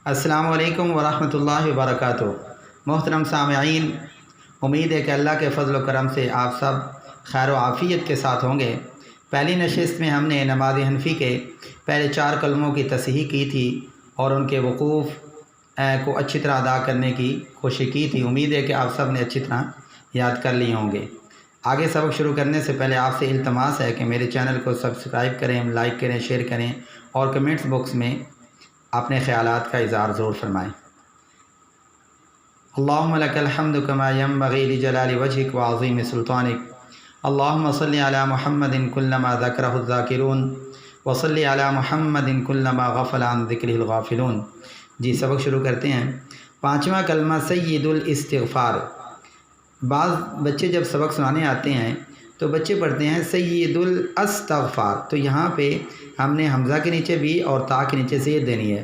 السلام علیکم ورحمۃ اللہ وبرکاتہ۔ محترم سامعین، امید ہے کہ اللہ کے فضل و کرم سے آپ سب خیر و عافیت کے ساتھ ہوں گے۔ پہلی نشست میں ہم نے نماز حنفی کے پہلے 4 کلموں کی تصحیح کی تھی اور ان کے وقوف کو اچھی طرح ادا کرنے کی کوشش کی تھی۔ امید ہے کہ آپ سب نے اچھی طرح یاد کر لیے ہوں گے۔ آگے سبق شروع کرنے سے پہلے آپ سے التماس ہے کہ میرے چینل کو سبسکرائب کریں، لائک کریں، شیئر کریں اور کمنٹس باکس میں اپنے خیالات کا اظہار ضرور فرمائیں۔ اللہم لک الحمد کما ینبغی لجلال وجہک وعظیم سلطانک، اللہم صلی علی محمد کلما ذکرہ الذاکرون وصلی علی محمد کلما غفل عن ذکرہ الغافلون۔ جی سبق شروع کرتے ہیں۔ 5واں کلمہ سید الاستغفار۔ بعض بچے جب سبق سنانے آتے ہیں تو بچے پڑھتے ہیں سید الاستغفار، تو یہاں پہ ہم نے حمزہ کے نیچے بھی اور تا کے نیچے زیر دینی ہے۔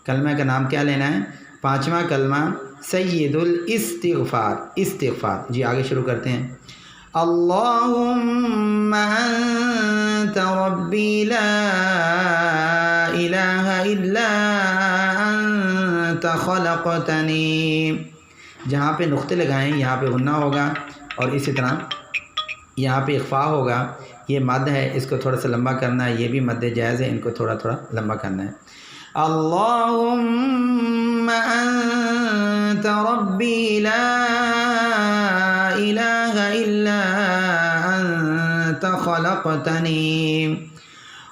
کلمہ کا نام کیا لینا ہے؟ 5واں کلمہ سید الاستغفار، استغفار۔ جی آگے شروع کرتے ہیں۔ اللہم انت ربی لا الہ الا انت خلقتنی۔ جہاں پہ نقطے لگائیں یہاں پہ غنہ ہوگا اور اسی طرح یہاں پہ اخفاء ہوگا۔ یہ مد ہے، اس کو تھوڑا سا لمبا کرنا ہے، یہ بھی مد جائز ہے، ان کو تھوڑا تھوڑا لمبا کرنا ہے۔ اللہم انت ربی لا الہ الا انت خلقتنی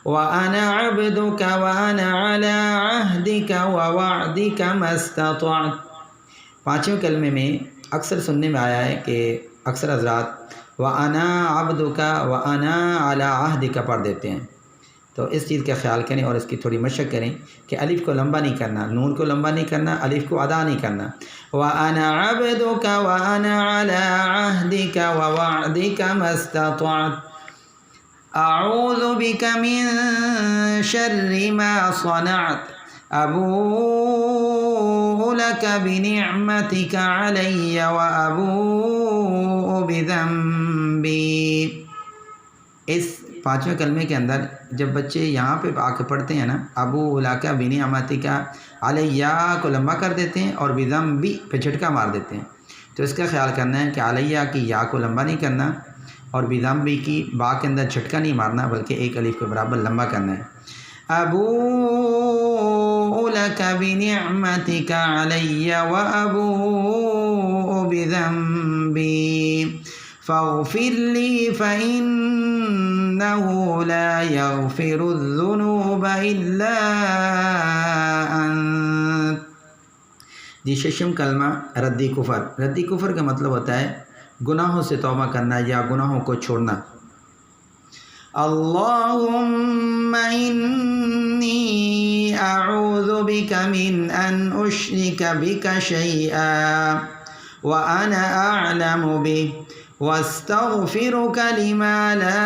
وانا عبدک وانا علی عہدک ووعدک ما استطعت۔ 5ویں کلمے میں اکثر سننے میں آیا ہے کہ اکثر حضرات وَأَنَا عَبْدُكَ وَأَنَا عَلَىٰ عَهْدِكَ پڑھ دیتے ہیں، تو اس چیز کا خیال کریں اور اس کی تھوڑی مشق کریں کہ الف کو لمبا نہیں کرنا، نون کو لمبا نہیں کرنا، الف کو ادا نہیں کرنا۔ وَأَنَا عَبْدُكَ وَأَنَا عَلَىٰ عَهْدِكَ وَوَعْدِكَ مَا اسْتَطَعْتُ أَعُوذُ بِكَ مِن شَرِّ مَا صَنَعْتُ أَبُوءُ لَكَ بِنِعْمَتِكَ عَلَيَّ وَأَبُوءُ بِذَنبِي۔ اس 5ویں کلمے کے اندر جب بچے یہاں پہ آ کے پڑھتے ہیں نا، ابوء لَكَ بِنِعْمَتِكَ عَلَيَّ کو لمبا کر دیتے ہیں اور بِذَنبِي پہ جھٹکا مار دیتے ہیں، تو اس کا خیال کرنا ہے کہ علیہ کی یا کو لمبا نہیں کرنا اور بِذَنبِي کی با کے اندر جھٹکا نہیں مارنا بلکہ ایک الف کے برابر لمبا کرنا ہے۔ أبوء لك بنعمتك علي وأبوء بذنبي فاغفر لي فإنه لا يغفر الذنوب إلا أنت۔ جی 6واں کلمہ ردی کفر۔ ردی کفر کا مطلب ہوتا ہے گناہوں سے توبہ کرنا یا گناہوں کو چھوڑنا۔ اللہم انی اعوذ بک من ان اشرک بک شیئا وانا اعلم به واستغفرک لما لا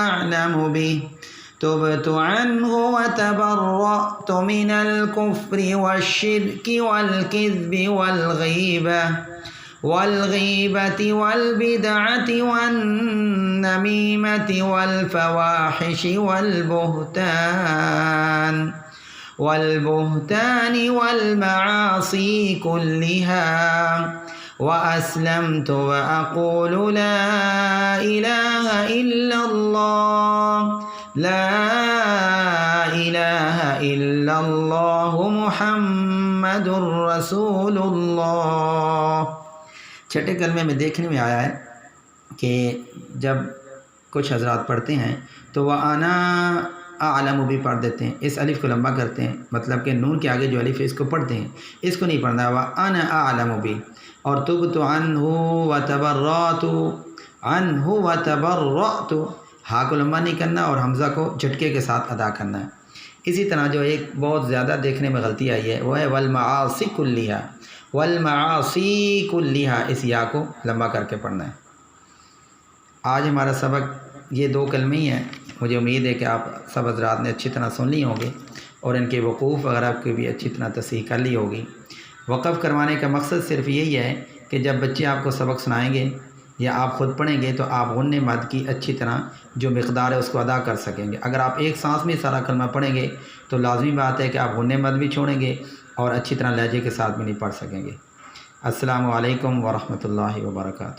اعلم به تبت عنه وتبرأت من الكفر والشرك والكذب والغيبة والبدعة والنميمة والفواحش والبهتان والمعاصي كلها وأسلمت وأقول لا إله إلا الله لا إله إلا الله محمد رسول الله۔ 6 کلمے میں دیکھنے میں آیا ہے کہ جب کچھ حضرات پڑھتے ہیں تو وہ انا اعلم بھی پڑھ دیتے ہیں، اس الف کو لمبا کرتے ہیں، مطلب کہ نون کے آگے جو الف ہے اس کو پڑھتے ہیں، اس کو نہیں پڑھنا۔ وہ انا اعلم بھی اور تبت عنہ وتبرأت عنہ وتبرأت، ہا کو لمبا نہیں کرنا اور حمزہ کو جھٹکے کے ساتھ ادا کرنا ہے۔ اسی طرح جو ایک بہت زیادہ دیکھنے میں غلطی آئی ہے وہ ہے والمعاصی کلیہا، والمعاصی کلیہا، اس یا کو لمبا کر کے پڑھنا ہے۔ آج ہمارا سبق یہ 2 کلمے ہی ہیں، مجھے امید ہے کہ آپ سب حضرات نے اچھی طرح سن لی ہوں گے اور ان کے وقوف وغیرہ کی بھی اچھی طرح تصحیح کر لی ہوگی۔ وقف کروانے کا مقصد صرف یہی ہے کہ جب بچے آپ کو سبق سنائیں گے یا آپ خود پڑھیں گے تو آپ غنّ مد کی اچھی طرح جو مقدار ہے اس کو ادا کر سکیں گے۔ اگر آپ ایک سانس میں سارا کلمہ پڑھیں گے تو لازمی بات ہے کہ آپ غنّ مد بھی چھوڑیں گے اور اچھی طرح لہجے کے ساتھ بھی نہیں پڑھ سکیں گے۔ السلام علیکم ورحمۃ اللہ وبرکاتہ۔